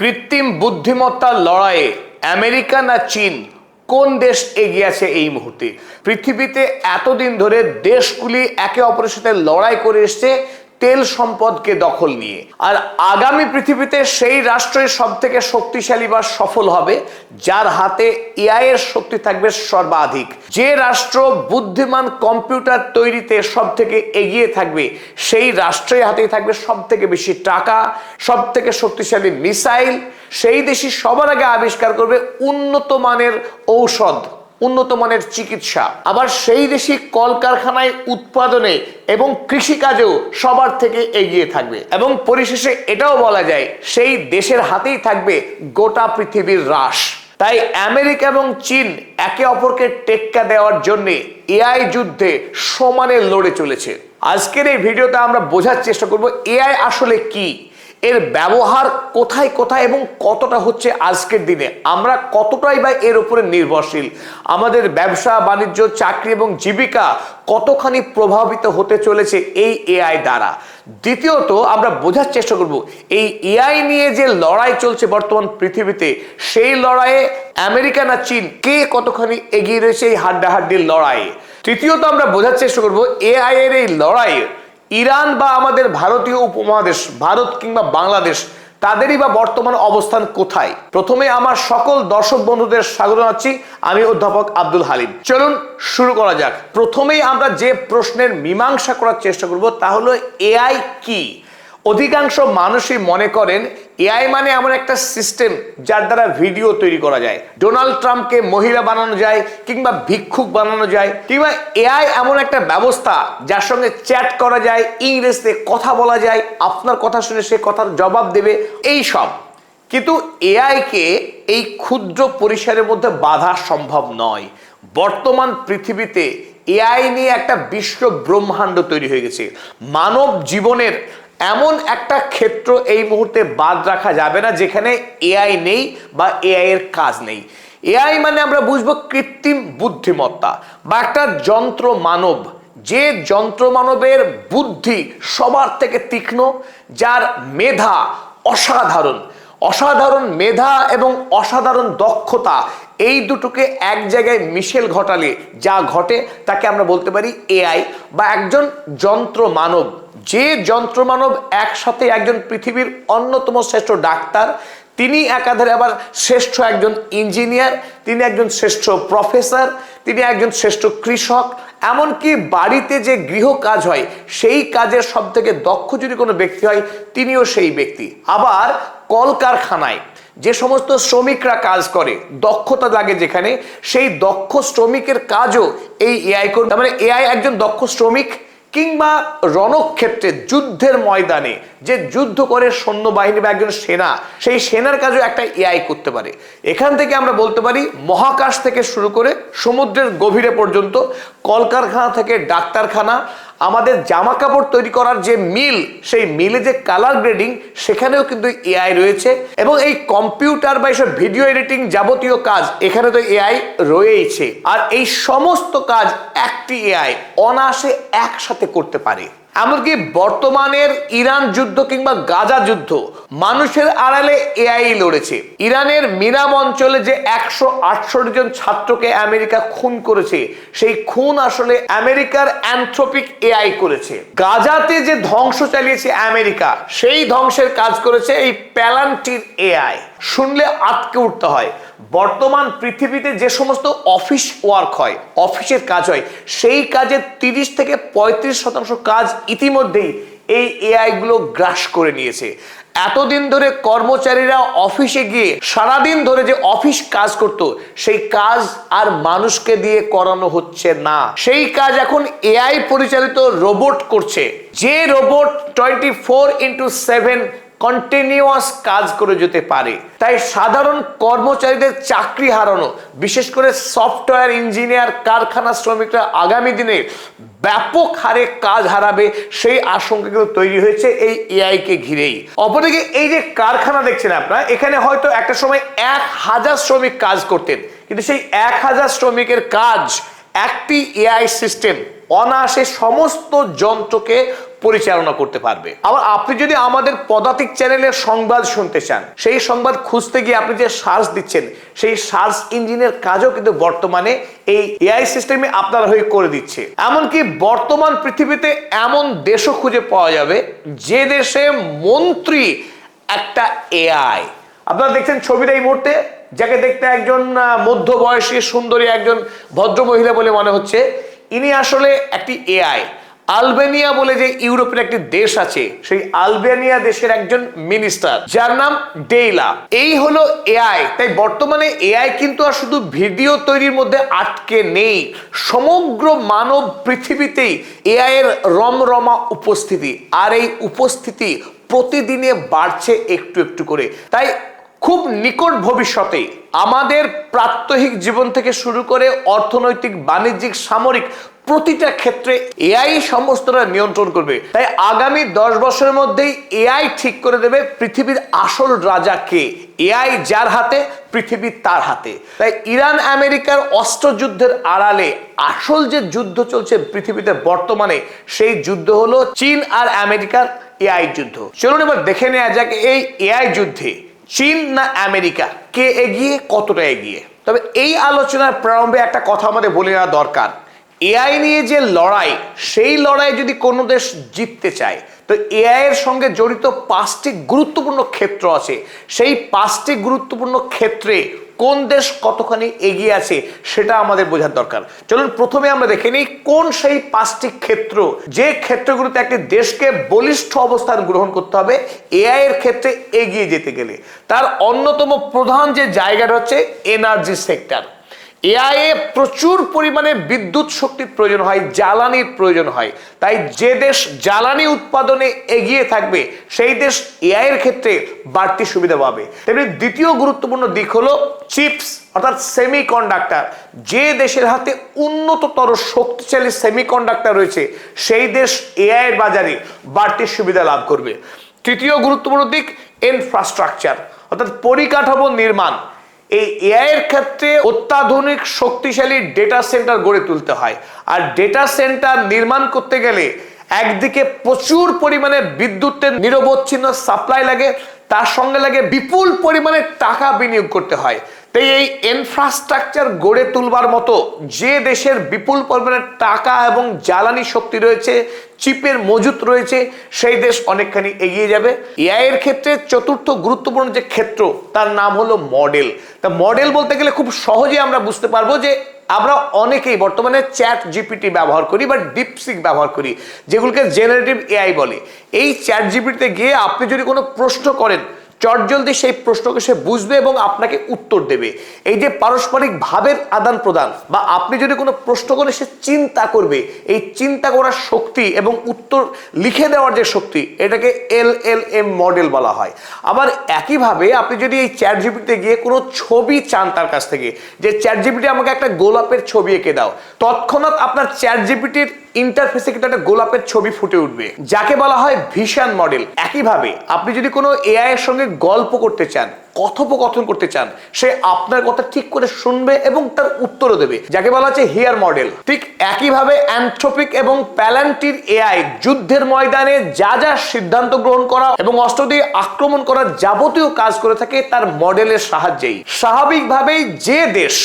কৃত্রিম বুদ্ধিমত্তার লড়াইয়ে আমেরিকা না চীন, কোন দেশ এগিয়ে আছে এই মুহূর্তে? পৃথিবীতে এতদিন ধরে দেশগুলি একে অপরের সাথে লড়াই করে এসছে তেল সম্পদকে দখল নিয়ে। আর আগামী পৃথিবীতে সেই রাষ্ট্রই সব থেকে শক্তিশালী বা সফল হবে যার হাতে এআই এর শক্তি থাকবে সর্বাধিক। যে রাষ্ট্র বুদ্ধিমান কম্পিউটার তৈরিতে সব থেকে এগিয়ে থাকবে সেই রাষ্ট্রের হাতেই থাকবে সব থেকে বেশি টাকা, সব থেকে শক্তিশালী মিসাইল। সেই দেশই সবার আগে আবিষ্কার করবে উন্নত মানের ঔষধ, উন্নত মানের চিকিৎসা। আবার সেই দেশই কলকারখানায় উৎপাদনে এবং কৃষিকাজেও সবার থেকে এগিয়ে থাকবে। এবং পরিশেষে এটাও বলা যায় সেই দেশের হাতেই থাকবে গোটা পৃথিবীর রাশ। তাই আমেরিকা এবং চীন একে অপরকে টেক্কা দেওয়ার জন্য এআই যুদ্ধে সমানে লড়ে চলেছে। আজকের এই ভিডিওতে আমরা বোঝার চেষ্টা করব এআই আসলে কি, এর ব্যবহার কোথায় কোথায় এবং কতটা হচ্ছে আজকের দিনে, আমরা কতটাই বা এর উপরে নির্ভরশীল, আমাদের ব্যবসা বাণিজ্য চাকরি এবং জীবিকা কতখানি প্রভাবিত হতে চলেছে এই এআই দ্বারা। দ্বিতীয়ত আমরা বোঝার চেষ্টা করব এই এআই নিয়ে যে লড়াই চলছে বর্তমান পৃথিবীতে, সেই লড়াইয়ে আমেরিকা না চীন কে কতখানি এগিয়ে রয়েছে এই হাড্ডাহাড্ডির লড়াইয়ে। তৃতীয়ত আমরা বোঝার চেষ্টা করব এআই এর এই লড়াইয়ে ইরান বা আমাদের ভারতীয় উপমহাদেশ, ভারত কিংবা বাংলাদেশ, তাদেরই বা বর্তমান অবস্থান কোথায়। প্রথমে আমার সকল দর্শক বন্ধুদের স্বাগত জানাচ্ছি, আমি অধ্যাপক আব্দুল হালিম। চলুন শুরু করা যাক। প্রথমেই আমরা যে প্রশ্নের মীমাংসা করার চেষ্টা করব তা হলো এআই কি। অধিকাংশ মানুষই মনে করেন এআই মানে এমন একটা সিস্টেম যার দ্বারা ভিডিও তৈরি করা যায়, ডোনাল্ড ট্রাম্পকে মহিলা বানানো যায় কিংবা ভিক্ষুক বানানো যায়, কিংবা এআই এমন একটা ব্যবস্থা যার সঙ্গে চ্যাট করা যায়, ইংরেজিতে কথা বলা যায়, আপনার কথা শুনে সে কথার জবাব দেবে, এই সব। কিন্তু এআইকে এই ক্ষুদ্র পরিসরের মধ্যে বাঁধা সম্ভব নয়। বর্তমান পৃথিবীতে এআই নিয়ে একটা বিশ্ব ব্রহ্মাণ্ড তৈরি হয়ে গেছে। মানব জীবনের এমন একটা ক্ষেত্র এই মুহূর্তে বাদ রাখা যাবে না যেখানে এআই নেই বা এআই এর কাজ নেই। এআই মানে আমরা বুঝবো কৃত্রিম বুদ্ধিমত্তা বা একটা যন্ত্র মানব, যে যন্ত্র মানবের বুদ্ধি সবার থেকে তীক্ষ্ণ, যার মেধা অসাধারণ, অসাধারণ মেধা এবং অসাধারণ দক্ষতা, এই দুটোকে এক জায়গায় মিশেল ঘটালে যা ঘটে তাকে আমরা বলতে পারি এআই বা একজন যন্ত্র মানব। যে যন্ত্র মানব একসাথে একজন পৃথিবীর অন্যতম শ্রেষ্ঠ ডাক্তার, তিনি একাধারে আবার শ্রেষ্ঠ একজন ইঞ্জিনিয়ার, তিনি একজন শ্রেষ্ঠ প্রফেসর, তিনি একজন শ্রেষ্ঠ কৃষক, এমনকি বাড়িতে যে গৃহ কাজ হয় সেই কাজের সব থেকে দক্ষ যদি কোনো ব্যক্তি হয় তিনিও সেই ব্যক্তি। আবার কলকারখানায় যে সমস্ত শ্রমিকরা কাজ করে, দক্ষতা লাগে যেখানে, সেই দক্ষ শ্রমিকের কাজও এই এআই করবে। মানে এআই একজন দক্ষ শ্রমিক। কিংবা রণক্ষেত্রে যুদ্ধের ময়দানে যে যুদ্ধ করে সৈন্যবাহিনী বা একজন সেনা, সেই সেনার কাজও একটা এআই করতে পারে। এখান থেকে আমরা বলতে পারি মহাকাশ থেকে শুরু করে সমুদ্রের গভীরে পর্যন্ত, কলকারখানা থেকে ডাক্তারখানা, আমাদের জামা কাপড় তৈরি করার যে মিল, সেই মিলে যে কালার গ্রেডিং, সেখানেও কিন্তু এআই রয়েছে। এবং এই কম্পিউটার বা এইসব ভিডিও এডিটিং যাবতীয় কাজ, এখানে তো এআই রয়েইছে। আর এই সমস্ত কাজ একটি এআই অনায়াসে একসাথে করতে পারে। এমনকি বর্তমানের ইরান যুদ্ধ কিংবা গাজা যুদ্ধ মানুষের আড়ালে এআই লড়েছে। ইরানের মিনাব অঞ্চলে যে 168 জন ছাত্রকে আমেরিকা খুন করেছে, সেই খুন আসলে আমেরিকার অ্যানথ্রোপিক এআই করেছে। গাজাতে যে ধ্বংস চালিয়েছে আমেরিকা, সেই ধ্বংসের কাজ করেছে এই প্যালান্টির এআই। শুনলে আটকে উঠতে হয়। বর্তমান পৃথিবীতে যে সমস্ত অফিস ওয়ার্ক হয়, অফিসের কাজ হয়, সেই কাজের 30 থেকে 35% কাজ ইতিমধ্যেই এই এআই গুলো গ্রাস করে নিয়েছে। এতদিন ধরে কর্মচারীরা অফিসে গিয়ে সারাদিন ধরে যে অফিস কাজ করত, সেই কাজ আর মানুষকে দিয়ে করানো হচ্ছে না। সেই কাজ এখন এআই পরিচালিত রোবট করছে, যে রোবট 24/7 কন্টিনিউয়াস কাজ করে যেতে পারে। তাই সাধারণ কর্মচারীদের চাকরি হারানো, বিশেষ করে সফটওয়্যার ইঞ্জিনিয়ার, কারখানা শ্রমিকরা আগামী দিনে ব্যাপক হারে কাজ হারাবে, সেই আশঙ্কা কিন্তু তৈরি হয়েছে এই এআই কে ঘিরেই। অপরদিকে এই যে কারখানা দেখছেন আপনারা, এখানে হয়তো একটা সময় 1000 শ্রমিক কাজ করতেন, কিন্তু সেই 1000 শ্রমিকের কাজ একটি এআই সিস্টেম অনায়াসে সমস্ত যন্ত্রকে পরিচালনা করতে পারবে। আবার আপনি যদি আমাদের পদাতিক চ্যানেলের সংবাদ শুনতে চান, সেই সংবাদ খুঁজতে গিয়ে আপনি যে সার্চ দিচ্ছেন, সেই সার্চ ইঞ্জিনের কাজও কিন্তু বর্তমানে এই এআই সিস্টেমে আপনার হয়ে করে দিচ্ছে। এমনকি বর্তমান পৃথিবীতে এমন দেশও খুঁজে পাওয়া যাবে যে দেশে মন্ত্রী একটা এআই। আপনারা দেখছেন ছবিটা এই মুহূর্তে, যাকে দেখতে একজন মধ্যবয়সী সুন্দরী একজন ভদ্র মহিলা বলে মনে হচ্ছে, ইনি আসলে একটি এআই। আলবেনিয়া বলে যে ইউরোপের একটি দেশ আছে, সেই আলবেনিয়া দেশের একজন মিনিস্টার, যার নাম ডেইলা। এই হলো এআই। তাই বর্তমানে এআই কিন্তু আর শুধু ভিডিও তৈরির মধ্যে আটকে নেই, সমগ্র মানব পৃথিবীতেই এআই এর রমরমা উপস্থিতি, আর এই উপস্থিতি প্রতিদিনে বাড়ছে একটু একটু করে। তাই খুব নিকট ভবিষ্যতে আমাদের প্রাত্যহিক জীবন থেকে শুরু করে অর্থনৈতিক, বাণিজ্যিক, সামরিক প্রতিটা ক্ষেত্রে এআই সমস্তটা নিয়ন্ত্রণ করবে। তাই আগামী 10 বছরের মধ্যেই এআই ঠিক করে দেবে পৃথিবীর আসল রাজা কে। এআই যার হাতে, পৃথিবী তার হাতে। তাই ইরান আমেরিকার অস্ত্রযুদ্ধের আড়ালে আসল যে যুদ্ধ চলছে পৃথিবীতে বর্তমানে, সেই যুদ্ধ হলো চীন আর আমেরিকার এআই যুদ্ধ। চলুন এবার দেখে নেওয়া যাক এই এআই যুদ্ধে চীন না আমেরিকা কে এগিয়ে, কতটা এগিয়ে। তবে এই আলোচনার প্রারম্ভে একটা কথা আমাদের বলে নেওয়া দরকার। এআই নিয়ে যে লড়াই, সেই লড়াই যদি কোনো দেশ জিততে চায়, তো এআই এর সঙ্গে জড়িত 5টি গুরুত্বপূর্ণ ক্ষেত্র আছে। সেই 5টি গুরুত্বপূর্ণ ক্ষেত্রে কোন দেশ কতখানি এগিয়ে আছে সেটা আমাদের বোঝার দরকার। চলুন প্রথমে আমরা দেখে নিই কোন সেই 5টি ক্ষেত্র, যে ক্ষেত্রগুলোতে একটি দেশকে বলিষ্ঠ অবস্থান গ্রহণ করতে হবে এআই এর ক্ষেত্রে এগিয়ে যেতে গেলে। তার অন্যতম প্রধান যে জায়গাটা হচ্ছে এনার্জি সেক্টর। এআই এ প্রচুর পরিমাণে বিদ্যুৎ শক্তির প্রয়োজন হয়, জ্বালানির প্রয়োজন হয়। তাই যে দেশ জ্বালানি উৎপাদনে এগিয়ে থাকবে, সেই দেশ এআই এর ক্ষেত্রে বাড়তি সুবিধা পাবে। তেমনি দ্বিতীয় গুরুত্বপূর্ণ দিক হলো চিপস, অর্থাৎ সেমিকন্ডাক্টর। যে দেশের হাতে উন্নততর শক্তিশালী সেমিকন্ডাক্টর রয়েছে, সেই দেশ এআই এর বাজারে বাড়তি সুবিধা লাভ করবে। তৃতীয় গুরুত্বপূর্ণ দিক ইনফ্রাস্ট্রাকচার, অর্থাৎ পরিকাঠামো নির্মাণ। এই এআই এর ক্ষেত্রে অত্যাধুনিক শক্তিশালী ডেটা সেন্টার গড়ে তুলতে হয়। আর ডেটা সেন্টার নির্মাণ করতে গেলে একদিকে প্রচুর পরিমাণে বিদ্যুতের নিরবচ্ছিন্ন সাপ্লাই লাগে, তার সঙ্গে লাগে বিপুল পরিমাণে টাকা বিনিয়োগ করতে হয়। তাই এই ইনফ্রাস্ট্রাকচার গড়ে তুলবার মতো যে দেশের বিপুল পরিমাণে টাকা এবং জ্বালানি শক্তি রয়েছে, চিপের মজুত রয়েছে, সেই দেশ অনেকখানি এগিয়ে যাবে। এআই এর ক্ষেত্রে চতুর্থ গুরুত্বপূর্ণ যে ক্ষেত্র, তার নাম হলো মডেল। তা মডেল বলতে গেলে খুব সহজে আমরা বুঝতে পারবো যে আমরা অনেকেই বর্তমানে চ্যাট জিপিটি ব্যবহার করি বা ডিপসিক ব্যবহার করি, যেগুলোকে জেনারেটিভ এআই বলে। এই চ্যাট জিপিটিতে গিয়ে আপনি যদি কোনো প্রশ্ন করেন, চটজলদি সেই প্রশ্নকে সে বুঝবে এবং আপনাকে উত্তর দেবে। এই যে পারস্পরিক ভাবের আদান প্রদান, বা আপনি যদি কোনো প্রশ্ন করেন সে চিন্তা করবে, এই চিন্তা করার শক্তি এবং উত্তর লিখে দেওয়ার যে শক্তি, এটাকে এলএলএম মডেল বলা হয়। আবার একইভাবে আপনি যদি এই চ্যাট জিপিটিতে গিয়ে কোনো ছবি চান তার কাছ থেকে, যে চ্যাট জিপিটি আমাকে একটা গোলাপের ছবি এঁকে দাও, তৎক্ষণাৎ আপনার চ্যাট জিপিটির ইন্টারফেসে কিন্তু একটা গোলাপের ছবি ফুটে উঠবে, যাকে বলা হয় ভিশন মডেল। একইভাবে আপনি যদি কোনো এআই এর সঙ্গে গল্প করতে চান, কথোপকথন করতে চান, সে আপনার কথা ঠিক করে শুনবে এবং তার উত্তরও দেবে, যাকে বলা হচ্ছে হিয়ার মডেল। ঠিক একইভাবে অ্যানথ্রোপিক এবং প্যালান্টির এআই যুদ্ধের ময়দানে যা যা সিদ্ধান্ত গ্রহণ করা এবং অস্ত্র দিয়ে আক্রমণ করার যাবতীয় কাজ করে থাকে তার মডেলের সাহায্যেই। স্বাভাবিকভাবেই যে দেশ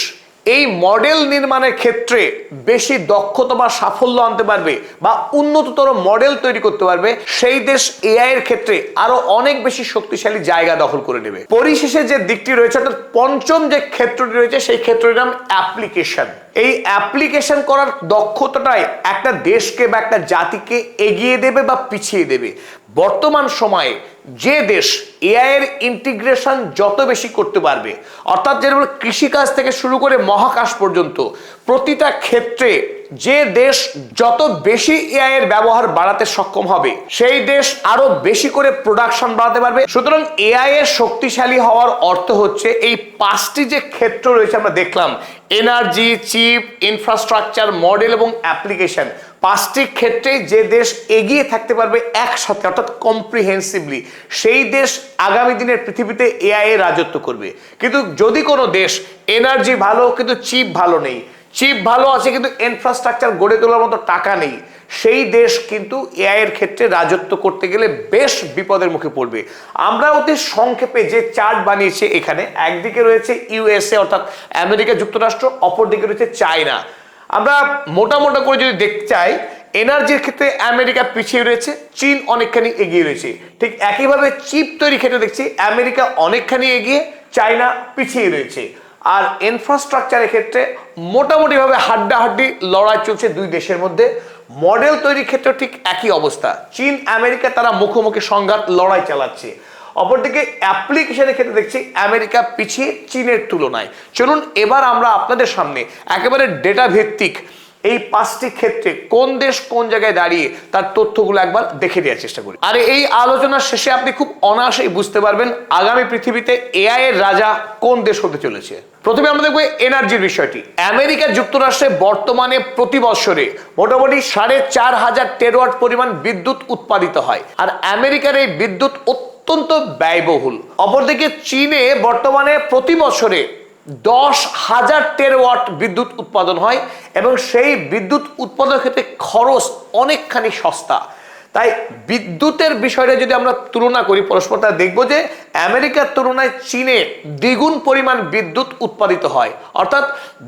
এই মডেল নির্মাণের ক্ষেত্রে বেশি দক্ষতা বা সাফল্য আনতে পারবে বা উন্নততর মডেল তৈরি করতে পারবে, সেই দেশ এআই এর ক্ষেত্রে আরো অনেক বেশি শক্তিশালী জায়গা দখল করে নেবে। পরিশেষে যে দিকটি রয়েছে, অর্থাৎ পঞ্চম যে ক্ষেত্রটি রয়েছে, সেই ক্ষেত্রটির নাম অ্যাপ্লিকেশন। এই অ্যাপ্লিকেশন করার দক্ষতাটাই একটা দেশকে বা একটা জাতিকে এগিয়ে দেবে বা পিছিয়ে দেবে। বর্তমান সময়ে যে দেশ এআই এর ইন্টিগ্রেশন যত বেশি করতে পারবে, অর্থাৎ যেমন কৃষিকাজ থেকে শুরু করে মহাকাশ পর্যন্ত প্রতিটা ক্ষেত্রে যে দেশ যত বেশি এআই এর ব্যবহার বাড়াতে সক্ষম হবে, সেই দেশ আরো বেশি করে প্রোডাকশন বাড়াতে পারবে। সুতরাং এআই এর শক্তিশালী হওয়ার অর্থ হচ্ছে এই 5টি যে ক্ষেত্র রয়েছে আমরা দেখলাম, এনার্জি, চিপ, ইনফ্রাস্ট্রাকচার, মডেল এবং অ্যাপ্লিকেশন, 5টি ক্ষেত্রে যে দেশ এগিয়ে থাকতে পারবে একসাথে, অর্থাৎ কম্প্রিহেন্সিভলি, সেই দেশ আগামী দিনের পৃথিবীতে এআই এর রাজত্ব করবে। কিন্তু যদি কোনো দেশ এনার্জি ভালো কিন্তু চিপ ভালো নেই, চিপ ভালো আছে কিন্তু ইনফ্রাস্ট্রাকচার গড়ে তোলার মতো টাকা নেই, সেই দেশ কিন্তু এআই এর ক্ষেত্রে রাজত্ব করতে গেলে বেশ বিপদের মুখে পড়বে। আমরা অতি সংক্ষেপে যে চার্ট বানিয়েছে, এখানে একদিকে রয়েছে ইউএসএ অর্থাৎ আমেরিকা যুক্তরাষ্ট্র, অপরদিকে রয়েছে চায়না। আমরা মোটা করে যদি দেখতে চাই, এনার্জির ক্ষেত্রে আমেরিকা পিছিয়ে রয়েছে, চীন অনেকখানি এগিয়ে রয়েছে। ঠিক একইভাবে চিপ তৈরির ক্ষেত্রে দেখছি আমেরিকা অনেকখানি এগিয়ে, চায়না পিছিয়ে রয়েছে। আর ইনফ্রাস্ট্রাকচারের ক্ষেত্রে মোটামুটিভাবে হাড্ডাহাড্ডি লড়াই চলছে দুই দেশের মধ্যে। মডেল তৈরির ক্ষেত্রে ঠিক একই অবস্থা, চীন আমেরিকা তারা মুখোমুখি সংঘাত লড়াই চালাচ্ছে। অপরদিকে অ্যাপ্লিকেশনের ক্ষেত্রে দেখছি আমেরিকা পিছিয়ে চীনের তুলনায়। চলুন এবার আমরা আপনাদের সামনে একেবারে ডেটা ভিত্তিক এই 5টি ক্ষেত্রে কোন দেশ কোন জায়গায় দাঁড়িয়ে তার তথ্যগুলো একবার দেখে দেওয়ার চেষ্টা করি। আর এই আলোচনার শেষে আপনি খুব অনায়াসেই বুঝতে পারবেন আগামী পৃথিবীতে এআই এর রাজা কোন দেশ হতে চলেছে। প্রথমে আমরা দেখব এনার্জির বিষয়টি। আমেরিকা যুক্তরাষ্ট্রে বর্তমানে প্রতি বছরে মোটামুটি 4,500 টেরাওয়াট পরিমাণ বিদ্যুৎ উৎপাদিত হয়, আর আমেরিকার এই বিদ্যুৎ অত্যন্ত ব্যয়বহুল। অপরদিকে চীনে বর্তমানে প্রতি বছরে 10,000 টেরাওয়াট বিদ্যুৎ উৎপাদন হয়, এবং সেই বিদ্যুৎ উৎপাদনের ক্ষেত্রে খরচ অনেকখানি সস্তা। তাই বিদ্যুতের বিষয়টা যদি আমরা তুলনা করি পরস্পর, তা দেখব যে আমেরিকার তুলনায় চীনে দ্বিগুণ পরিমাণ বিদ্যুৎ উৎপাদিত হয়, অর্থাৎ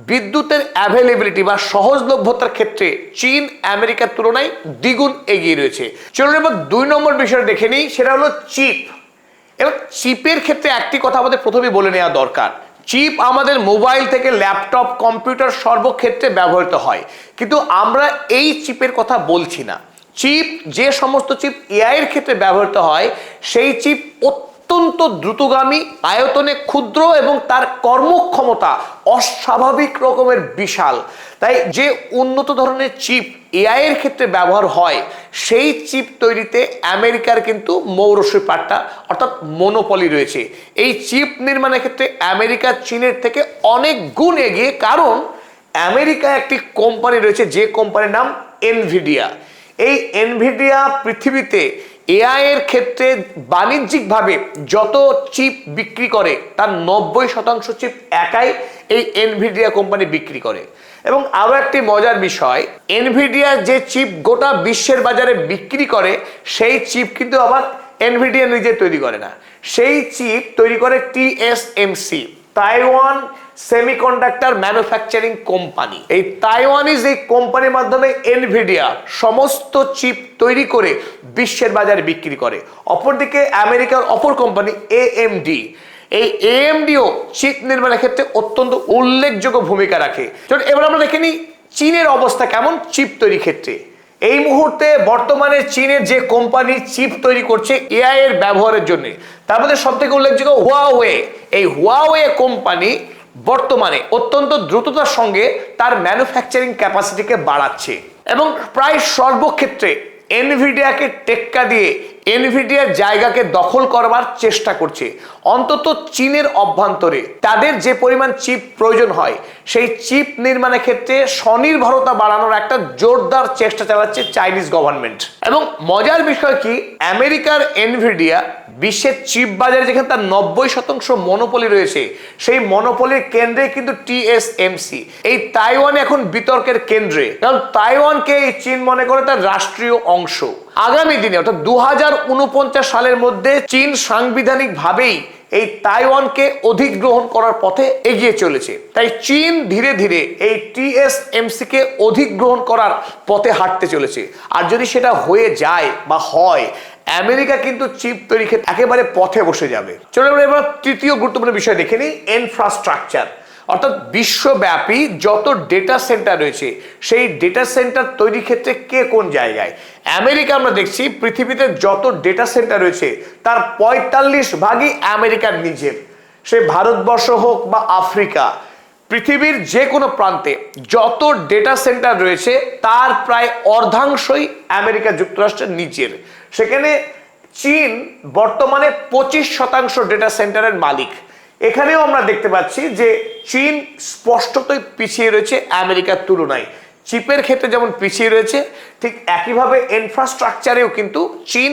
বিদ্যুতের অ্যাভেলেবিলিটি বা সহজলভ্যতার ক্ষেত্রে চীন আমেরিকার তুলনায় দ্বিগুণ এগিয়ে রয়েছে। চলুন এবার 2 নম্বর বিষয়টা দেখে নিই, সেটা হলো চিপ। এবার চিপের ক্ষেত্রে একটি কথা আমাদের প্রথমেই বলে নেওয়া দরকার। চিপ আমাদের মোবাইল থেকে ল্যাপটপ, কম্পিউটার সর্বক্ষেত্রে ব্যবহৃত হয়, কিন্তু আমরা এই চিপের কথা বলছি না। চিপ, যে সমস্ত চিপ এআই এর ক্ষেত্রে ব্যবহৃত হয়, সেই চিপ অত্যন্ত দ্রুতগামী, আয়তনে ক্ষুদ্র এবং তার কর্মক্ষমতা অস্বাভাবিক রকমের বিশাল। তাই যে উন্নত ধরনের চিপ এআই এর ক্ষেত্রে ব্যবহার হয়, সেই চিপ তৈরিতে আমেরিকার কিন্তু মৌরসি পাট্টা অর্থাৎ মনোপলি রয়েছে। এই চিপ নির্মাণের ক্ষেত্রে আমেরিকা চীনের থেকে অনেক গুণ এগিয়ে, কারণ আমেরিকায় একটি কোম্পানি রয়েছে যে কোম্পানির নাম এনভিডিয়া। এই এনভিডিয়া পৃথিবীতে এআই এর ক্ষেত্রে বাণিজ্যিকভাবে যত চিপ বিক্রি করে তার 90% চিপ একাই এই এনভিডিয়া কোম্পানি বিক্রি করে। এবং আরো একটি মজার বিষয়, এনভিডিয়া যে চিপ গোটা বিশ্বের বাজারে বিক্রি করে, সেই চিপ কিন্তু আবার এনভিডিয়া নিজে তৈরি করে না, সেই চিপ তৈরি করে TSMC, Taiwan semiconductor manufacturing company. এই তাইওয়ানিজ এই কোম্পানির মাধ্যমে এনভিডিয়া সমস্ত চিপ তৈরি করে বিশ্বের বাজারে বিক্রি করে। অপরদিকে আমেরিকার অপর কোম্পানি এএমডি, এই এএমডিও চিপ নির্মাণের ক্ষেত্রে অত্যন্ত উল্লেখযোগ্য ভূমিকা রাখে। এবার আমরা দেখে নিই চীনের অবস্থা কেমন চিপ তৈরির ক্ষেত্রে। এই মুহূর্তে বর্তমানে চীনের যে কোম্পানি চিপ তৈরি করছে এআই এর ব্যবহারের জন্য, তার মধ্যে সব থেকে উল্লেখযোগ্য হুয়াওয়ে। এই হুয়াওয়ে কোম্পানি বর্তমানে অত্যন্ত দ্রুততার সঙ্গে তার ম্যানুফ্যাকচারিং ক্যাপাসিটিকে বাড়াচ্ছে, এবং প্রায় সর্বক্ষেত্রে এনভিডিয়াকে টেক্কা দিয়ে এনভিডিয়ার জায়গাকে দখল করবার চেষ্টা করছে। অন্তত চীনের অভ্যন্তরে তাদের যে পরিমাণ চিপ প্রয়োজন হয়, সেই চিপ নির্মাণের ক্ষেত্রে স্বনির্ভরতা বাড়ানোর একটা জোরদার চেষ্টা চালাচ্ছে চাইনিজ গভর্নমেন্ট। এবং মজার বিষয় কি, আমেরিকার এনভিডিয়া বিশ্বের চিপ বাজারে যেখানে তার 90% মনোপলি রয়েছে, সেই মনোপলির কেন্দ্রে কিন্তু টিএসএমসি। এই তাইওয়ান এখন বিতর্কের কেন্দ্রে, কারণ তাইওয়ানকে এই চীন মনে করে তার রাষ্ট্রীয় অংশ। আগামী দিনে অর্থাৎ 2049 সালের মধ্যে চীন সাংবিধানিক ভাবেই এই তাইওয়ানকে অধিগ্রহণ করার পথে এগিয়ে চলেছে। তাই চীন ধীরে ধীরে এই টিএসএমসি কে অধিগ্রহণ করার পথে হাঁটতে চলেছে। আর যদি সেটা হয়ে যায় বা হয়, আমেরিকা কিন্তু চিপ তৈরি ক্ষেত্রে একেবারে পথে বসে যাবে। চলো আমরা এবার তৃতীয় গুরুত্বপূর্ণ বিষয় দেখে নিই, ইনফ্রাস্ট্রাকচার। অর্থাৎ বিশ্বব্যাপী যত ডেটা সেন্টার রয়েছে, সেই ডেটা সেন্টার তৈরির ক্ষেত্রে কে কোন জায়গায়। আমেরিকা আমরা দেখছি পৃথিবীতে যত ডেটা সেন্টার রয়েছে তার 45% আমেরিকার নিজের। সে ভারতবর্ষ হোক বা আফ্রিকা, পৃথিবীর যে কোনো প্রান্তে যত ডেটা সেন্টার রয়েছে তার প্রায় অর্ধাংশই আমেরিকা যুক্তরাষ্ট্রের নিজের। সেখানে চীন বর্তমানে 25% ডেটা সেন্টারের মালিক। এখানেও আমরা দেখতে পাচ্ছি যে চীন স্পষ্টতই পিছিয়ে রয়েছে আমেরিকার তুলনায়। চিপের ক্ষেত্রে যেমন পিছিয়ে রয়েছে, ঠিক একইভাবে ইনফ্রাস্ট্রাকচারেও কিন্তু চীন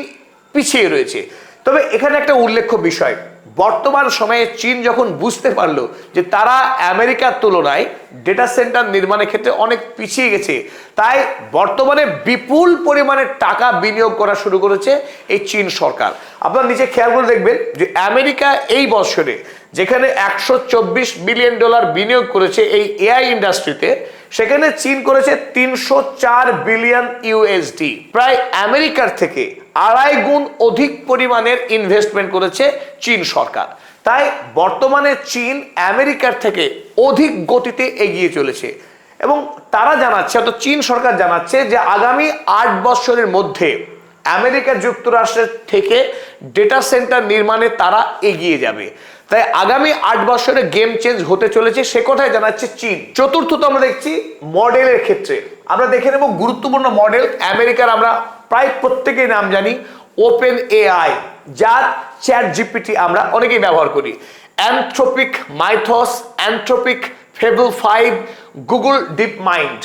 পিছিয়ে রয়েছে। তবে এখানে একটা উল্লেখ্য বিষয়, বর্তমান সময়ে চীন যখন বুঝতে পারলো যে তারা আমেরিকার তুলনায় ডেটা সেন্টার নির্মাণের ক্ষেত্রে অনেক পিছিয়ে গেছে, তাই বর্তমানে বিপুল পরিমাণে টাকা বিনিয়োগ করা শুরু করেছে এই চীন সরকার। আপনারা নিচে খেয়াল করে দেখবেন যে আমেরিকা এই বছরে যেখানে $124 বিলিয়ন বিনিয়োগ করেছে এই এআই ইন্ডাস্ট্রিতে, সেখানে চীন করেছে $304 বিলিয়ন, প্রায় আমেরিকার থেকে 2.5 গুণ অধিক পরিমাণের ইনভেস্টমেন্ট করেছে চীন সরকার। তাই বর্তমানে চীন আমেরিকার থেকে অধিক গতিতে এগিয়ে চলেছে এবং তারা জানাচ্ছে, অর্থাৎ চীন সরকার জানাচ্ছে যে আগামী 8 বছরের মধ্যে আমেরিকা যুক্তরাষ্ট্রের থেকে ডেটা সেন্টার নির্মাণে তারা এগিয়ে যাবে। তাই আগামী 8 বছরে গেম চেঞ্জ হতে চলেছে, সে কথাই জানাচ্ছে চীন। চতুর্থত আমরা দেখছি মডেলের ক্ষেত্রে, আমরা দেখে নেব গুরুত্বপূর্ণ মডেল আমেরিকার। আমরা প্রায় প্রত্যেকেই নাম জানি ওপেন এআই, যার চ্যাট জিপিটি আমরা অনেকেই ব্যবহার করি, Anthropic Mythos, Anthropic Fable 5, Google DeepMind,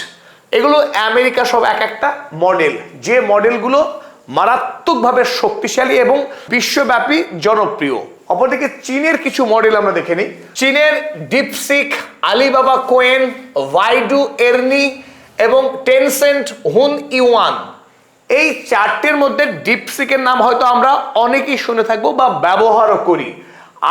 এগুলো আমেরিকা সব এক একটা মডেল, যে মডেলগুলো মারাত্মকভাবে শক্তিশালী এবং বিশ্বব্যাপী জনপ্রিয়। অপরদিকে চীনের কিছু মডেল আমরা দেখে নিই। চীনের ডিপসিক, আলিবাবা কোয়েন, ভাইডু এরনি এবং টেনসেন্ট হুন ইউয়ান, এই চারটের মধ্যে ডিপসিকের নাম হয়তো আমরা অনেকেই শুনে থাকবো বা ব্যবহারও করি।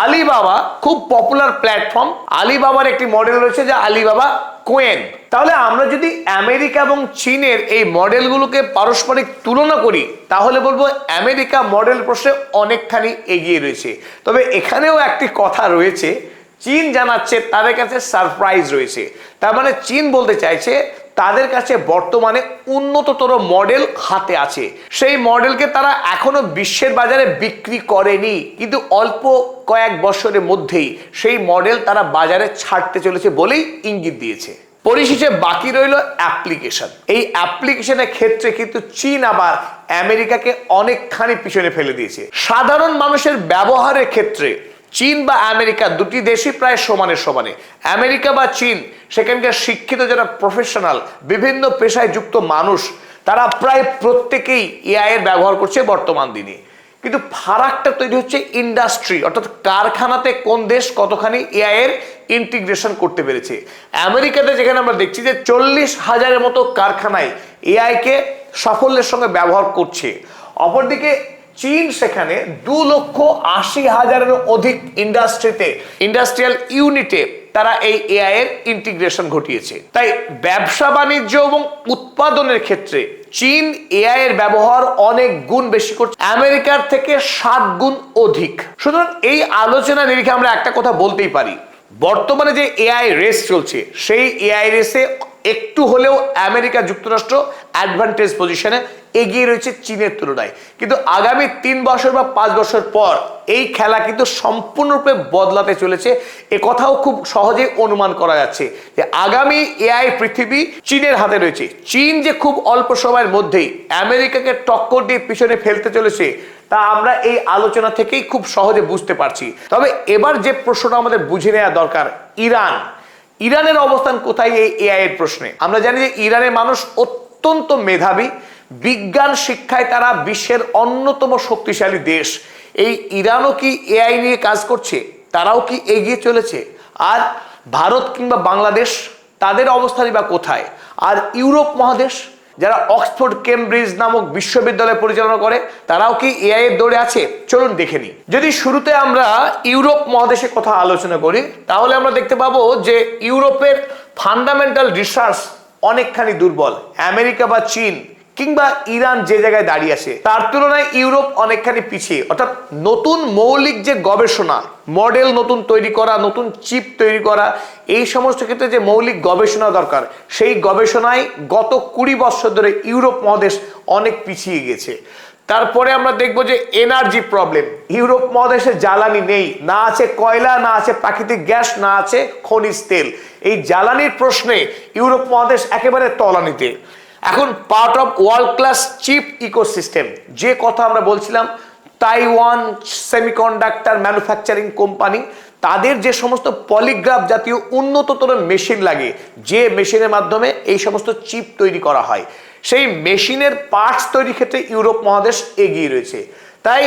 আলিবাবা খুব পপুলার প্ল্যাটফর্ম, আলিবাবার একটি মডেল রয়েছে যা আলিবাবা কোয়েন। তাহলে আমরা যদি আমেরিকা এবং চীনের এই মডেলগুলোকে পারস্পরিক তুলনা করি, তাহলে বলবো আমেরিকা মডেল প্রশ্নে অনেকখানি এগিয়ে রয়েছে। তবে এখানেও একটি কথা রয়েছে, চীন জানাচ্ছে তাদের কাছে সারপ্রাইজ রয়েছে। তার মানে চীন বলতে চাইছে তাদের কাছে বর্তমানে উন্নততর মডেল হাতে আছে, সেই মডেলকে তারা এখনো বিশ্বের বাজারে বিক্রি করেনি, কিন্তু অল্প কয়েক বছরের মধ্যেই সেই মডেল তারা বাজারে ছাড়তে চলেছে বলেই ইঙ্গিত দিয়েছে। পরিশেষে বাকি রইল অ্যাপ্লিকেশন। এই অ্যাপ্লিকেশনের ক্ষেত্রে কিন্তু চীন আবার আমেরিকাকে অনেকখানি পিছনে ফেলে দিয়েছে। সাধারণ মানুষের ব্যবহারের ক্ষেত্রে চীন বা আমেরিকা দুটি দেশই প্রায় সমানে সমানে। আমেরিকা বা চীন, সেখানকার শিক্ষিত যারা প্রফেশনাল, বিভিন্ন পেশায় যুক্ত মানুষ, তারা প্রায় প্রত্যেকেই এআই এর ব্যবহার করছে বর্তমান দিনে। কিন্তু ফারাকটা তৈরি হচ্ছে ইন্ডাস্ট্রি, অর্থাৎ কারখানাতে কোন দেশ কতখানি এআই এর ইন্টিগ্রেশন করতে পেরেছে। আমেরিকাতে যেখানে আমরা দেখছি যে 40,000-এর মতো কারখানায় এআই কে সাফল্যের সঙ্গে ব্যবহার করছে, অপরদিকে চীন সেখানে 2,80,000-এরও অধিক ইন্ডাস্ট্রিয়াল ইউনিটে তারা এই এআই এর ইন্টিগ্রেশন ঘটিয়েছে। তাই ব্যবসা বাণিজ্য এবং উৎপাদনের ক্ষেত্রে চীন এআই এর ব্যবহার অনেক গুণ বেশি করছে, আমেরিকার থেকে 7 গুণ অধিক। সুতরাং এই আলোচনা নিরিখে আমরা একটা কথা বলতেই পারি, বর্তমানে যে এআই রেস চলছে, সেই এআই রেসে একটু হলেও আমেরিকা যুক্তরাষ্ট্র অ্যাডভান্টেজ পজিশনে এগিয়ে রয়েছে চীনের তুলনায়। কিন্তু আগামী 3 বছর বা 5 বছর পর এই খেলা কিন্তু সম্পূর্ণরূপে বদলাতে চলেছে। এ কথাও খুব সহজেই অনুমান করা যাচ্ছে যে আগামী এআই পৃথিবী চীনের হাতে রয়েছে। চীন যে খুব অল্প সময়ের মধ্যেই আমেরিকাকে টক্কর দিয়ে পিছনে ফেলতে চলেছে, তা আমরা এই আলোচনা থেকেই খুব সহজে বুঝতে পারছি। তবে এবার যে প্রশ্নটা আমাদের বুঝে নেওয়া দরকার, ইরানের অবস্থান কোথায় এই এআই এর প্রশ্নে? আমরা জানি যে ইরানের মানুষ অত্যন্ত মেধাবী, বিজ্ঞান শিক্ষায় তারা বিশ্বের অন্যতম শক্তিশালী দেশ। এই ইরানও কি এআই নিয়ে কাজ করছে? তারাও কি এগিয়ে চলেছে? আর ভারত কিংবা বাংলাদেশ, তাদের অবস্থানই বা কোথায়? আর ইউরোপ মহাদেশ, যারা অক্সফোর্ড কেমব্রিজ নামক বিশ্ববিদ্যালয় পরিচালনা করে, তারাও কি এআই এর দৌড়ে আছে? চলুন দেখে নিই। যদি শুরুতে আমরা ইউরোপ মহাদেশের কথা আলোচনা করি, তাহলে আমরা দেখতে পাবো যে ইউরোপের ফান্ডামেন্টাল রিসার্চ অনেকখানি দুর্বল। আমেরিকা বা চীন কিংবা ইরান যে জায়গায় দাঁড়িয়ে আছে, তার তুলনায় ইউরোপ অনেকখানি পিছিয়ে। অর্থাৎ নতুন মৌলিক যে গবেষণা, মডেল নতুন তৈরি করা, নতুন চিপ তৈরি করা, এই সমস্ত ক্ষেত্রে যে মৌলিক গবেষণা দরকার, সেই গবেষণায় গত 20 বছর ধরে ইউরোপ মহাদেশ অনেক পিছিয়ে গেছে। তারপরে আমরা দেখব যে এনার্জি প্রবলেম, ইউরোপ মহাদেশে জ্বালানি নেই, না আছে কয়লা, না আছে প্রাকৃতিক গ্যাস, না আছে খনিজ তেল। এই জ্বালানির প্রশ্নে ইউরোপ মহাদেশ একেবারে তলানিতে। এখন part of world class chip ecosystem, যে কথা আমরা বলছিলাম, তাইওয়ান সেমিকন্ডাক্টর ম্যানুফ্যাকচারিং কোম্পানি, তাদের যে সমস্ত পলিগ্রাফ জাতীয় উন্নততর মেশিন লাগে, যে মেশিনের মাধ্যমে এই সমস্ত চিপ তৈরি করা হয়, সেই মেশিনের পার্টস তৈরির ক্ষেত্রে ইউরোপ মহাদেশ এগিয়ে রয়েছে। তাই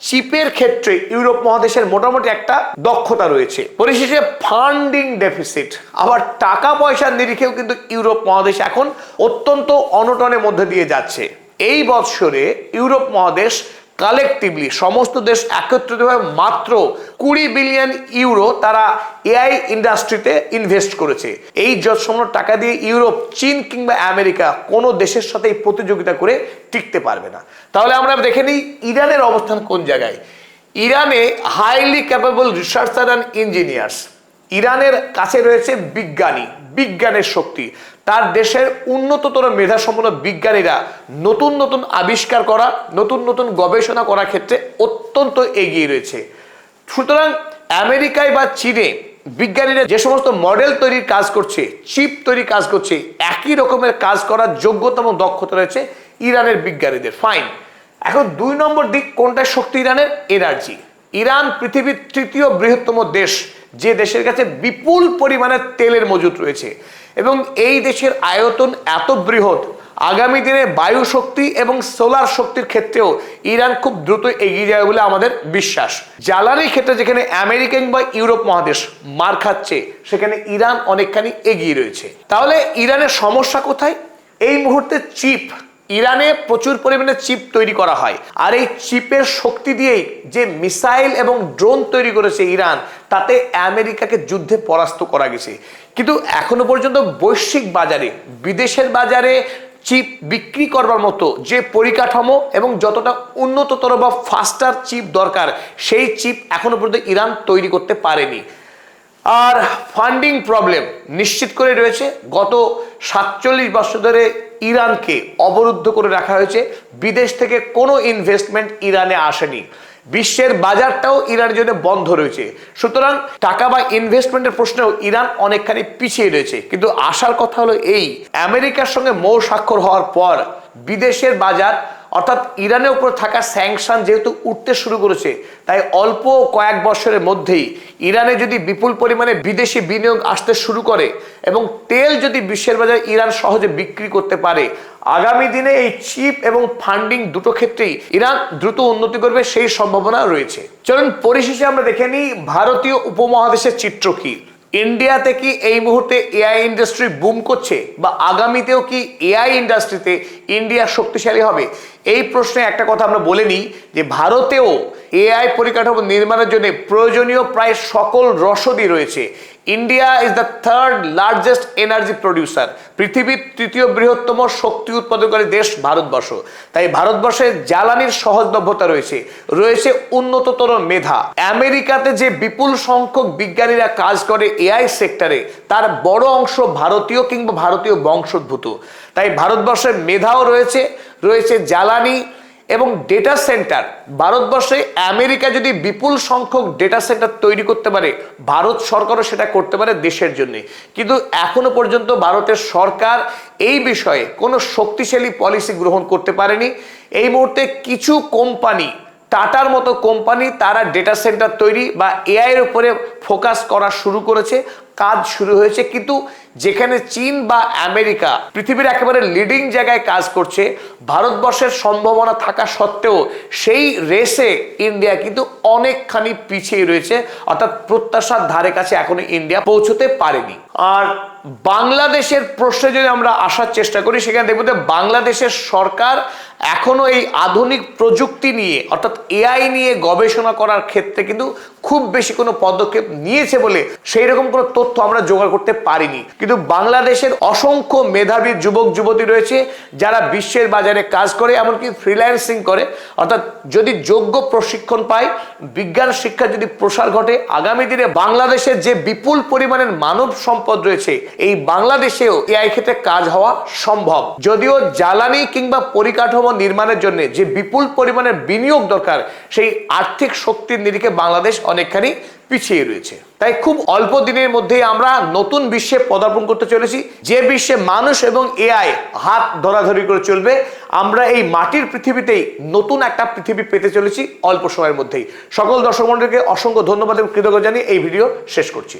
চিপের ক্ষেত্রে ইউরোপ মহাদেশের মোটামুটি একটা দক্ষতা রয়েছে। পরিশেষে ফান্ডিং ডেফিসিট, আবার টাকা পয়সার নিরিখেও কিন্তু ইউরোপ মহাদেশ এখন অত্যন্ত অনটনের মধ্যে দিয়ে যাচ্ছে। এই বছরে ইউরোপ মহাদেশ কালেকটিভলি সমস্ত দেশ একত্রিতভাবে মাত্র 20 বিলিয়ন ইউরো তারা এআই ইন্ডাস্ট্রিতে ইনভেস্ট করেছে। এই যৎসামান্য টাকা দিয়ে ইউরোপ, চীন কিংবা আমেরিকা কোনো দেশের সাথে প্রতিযোগিতা করে টিকতে পারবে না। তাহলে আমরা দেখে নিই ইরানের অবস্থান কোন জায়গায়। ইরানে highly capable researcher and engineers, ইরানের কাছে রয়েছে বিজ্ঞানের শক্তি। তার দেশের উন্নততর মেধাসম্পন্ন বিজ্ঞানীরা নতুন নতুন আবিষ্কার করা, নতুন নতুন গবেষণা করার ক্ষেত্রে অত্যন্ত এগিয়ে রয়েছে। সুতরাং আমেরিকায় বা চীনে বিজ্ঞানীরা যে সমস্ত মডেল তৈরির কাজ করছে, চিপ তৈরির কাজ করছে, একই রকমের কাজ করার যোগ্যতা এবং দক্ষতা রয়েছে ইরানের বিজ্ঞানীদের। ফাইন, এখন 2 নম্বর দিক কোনটা শক্তি ইরানের? এনার্জি। ইরান পৃথিবীর 3য় বৃহত্তম দেশ, যে দেশের কাছে বিপুল পরিমাণে তেলের মজুদ রয়েছে এবং এই দেশের আয়তন এত বৃহৎ, আগামী দিনে বায়ু শক্তি এবং সোলার শক্তির ক্ষেত্রেও ইরান খুব দ্রুত এগিয়ে যাবে বলে আমাদের বিশ্বাস। জ্বালানির ক্ষেত্রে যেখানে আমেরিকা বা ইউরোপ মহাদেশ মার খাচ্ছে, সেখানে ইরান অনেকখানি এগিয়ে রয়েছে। তাহলে ইরানের সমস্যা কোথায়? এই মুহূর্তে চিপ, ইরানে প্রচুর পরিমাণে চিপ তৈরি করা হয়, আর এই চিপের শক্তি দিয়েই যে মিসাইল এবং ড্রোন তৈরি করেছে ইরান, তাতে আমেরিকাকে যুদ্ধে পরাস্ত করা গেছে। কিন্তু এখনো পর্যন্ত বৈশ্বিক বাজারে, বিদেশের বাজারে চিপ বিক্রি করবার মতো যে পরিকাঠামো এবং যতটা উন্নততর বা ফাস্টার চিপ দরকার, সেই চিপ এখনো পর্যন্ত ইরান তৈরি করতে পারেনি। আর ফান্ডিং প্রবলেম নিশ্চিত করে রয়েছে। গত 47 বছর ধরে ইরানকে অবরুদ্ধ করে রাখা হয়েছে, বিদেশ থেকে কোনো ইনভেস্টমেন্ট ইরানে আসেনি, বিশ্বের বাজারটাও ইরানের জন্য বন্ধ রয়েছে। সুতরাং টাকা বা ইনভেস্টমেন্টের প্রশ্নেও ইরান অনেকখানি পিছিয়ে রয়েছে। কিন্তু আসার কথা হলো এই, আমেরিকার সঙ্গে মৌ স্বাক্ষর হওয়ার পর বিদেশের বাজার অর্থাৎ ইরানের উপর থাকা স্যাংশন যেহেতু উঠতে শুরু করেছে, তাই অল্প কয়েক বছরের মধ্যেই ইরানে যদি বিপুল পরিমাণে বিদেশি বিনিয়োগ আসতে শুরু করে এবং তেল যদি বিশ্বের বাজারে ইরান সহজে বিক্রি করতে পারে, আগামী দিনে এই চিপ এবং ফান্ডিং দুটো ক্ষেত্রেই ইরান দ্রুত উন্নতি করবে, সেই সম্ভাবনা রয়েছে। চলুন পরিশেষে আমরা দেখে নিই ভারতীয় উপমহাদেশের চিত্র কি। ইন্ডিয়াতে কি এই মুহূর্তে এআই ইন্ডাস্ট্রি বুম করছে, বা আগামীতেও কি এআই ইন্ডাস্ট্রিতে ইন্ডিয়া শক্তিশালী হবে? এই প্রশ্নে একটা কথা আমরা বলে নিই যে ভারতেও এআই পরিকাঠামো নির্মাণের জন্য প্রয়োজনীয় প্রায় সকল রসদই রয়েছে। India is the 3rd largest energy producer, পৃথিবীর 3য় বৃহত্তম শক্তি উৎপাদনকারী দেশ ভারতবর্ষ। তাই ভারতবর্ষের জ্বালানির সহজলভ্যতা রয়েছে, রয়েছে উন্নততর মেধা। আমেরিকাতে যে বিপুল সংখ্যক বিজ্ঞানীরা কাজ করে এআই সেক্টরে, তার বড় অংশ ভারতীয় কিংবা ভারতীয় বংশোদ্ভূত। তাই ভারতবর্ষের মেধাও রয়েছে, রয়েছে জ্বালানি এবং ডেটা সেন্টার। ভারতবর্ষে আমেরিকা যদি বিপুল সংখ্যক ডেটা সেন্টার তৈরি করতে পারে, ভারত সরকারও সেটা করতে পারে দেশের জন্য। কিন্তু এখনো পর্যন্ত ভারতের সরকার এই বিষয়ে কোনো শক্তিশালী পলিসি গ্রহণ করতে পারেনি। এই মুহূর্তে কিছু কোম্পানি, টাটার মতো কোম্পানি, তারা ডেটা সেন্টার তৈরি বা এআই এর উপরে ফোকাস করা শুরু করেছে, কাজ শুরু হয়েছে। কিন্তু যেখানে চীন বা আমেরিকা পৃথিবীর একেবারে লিডিং জায়গায় কাজ করছে, ভারতবর্ষের সম্ভাবনা থাকা সত্ত্বেও সেই রেসে ইন্ডিয়া কিন্তু অনেকখানি পিছিয়ে রয়েছে, অর্থাৎ প্রত্যাশার ধারে কাছে এখনো ইন্ডিয়া পৌঁছতে পারেনি। আর বাংলাদেশের প্রশ্নে যদি আমরা আসার চেষ্টা করি, সেখানে দেখব যে বাংলাদেশের সরকার এখনো এই আধুনিক প্রযুক্তি নিয়ে অর্থাৎ এআই নিয়ে গবেষণা করার ক্ষেত্রে কিন্তু খুব বেশি কোনো পদক্ষেপ নিয়েছে বলে সেই রকম কোনো তথ্য আমরা জোগাড় করতে পারিনি। কিন্তু বাংলাদেশের অসংখ্য মেধাবী যুবক যুবতী রয়েছে যারা বিশ্বের বাজারে কাজ করে, এমনকি ফ্রিল্যান্সিং করে। অর্থাৎ যদি যোগ্য প্রশিক্ষণ পায়, বিজ্ঞান শিক্ষা যদি প্রসার ঘটে, আগামী দিনে বাংলাদেশের যে বিপুল পরিমাণের মানব সম্পদ রয়েছে, এই বাংলাদেশেও এআই ক্ষেত্রে কাজ হওয়া সম্ভব। যদিও জ্বালানি কিংবা পরিকাঠামো নির্মাণের জন্য যে বিপুল পরিমাণের বিনিয়োগ দরকার, সেই আর্থিক শক্তির নিরিখে বাংলাদেশ অনেকখানি পিছিয়ে রয়েছে। তাই খুব অল্প দিনের মধ্যেই আমরা নতুন বিশ্বে পদার্পণ করতে চলেছি, যে বিশ্বে মানুষ এবং এআই হাত ধরাধরি করে চলবে। আমরা এই মাটির পৃথিবীতেই নতুন একটা পৃথিবী পেতে চলেছি অল্প সময়ের মধ্যেই। সকল দর্শক মণ্ডলীকে অসংখ্য ধন্যবাদ এবং কৃতজ্ঞতা জানিয়ে এই ভিডিও শেষ করছি।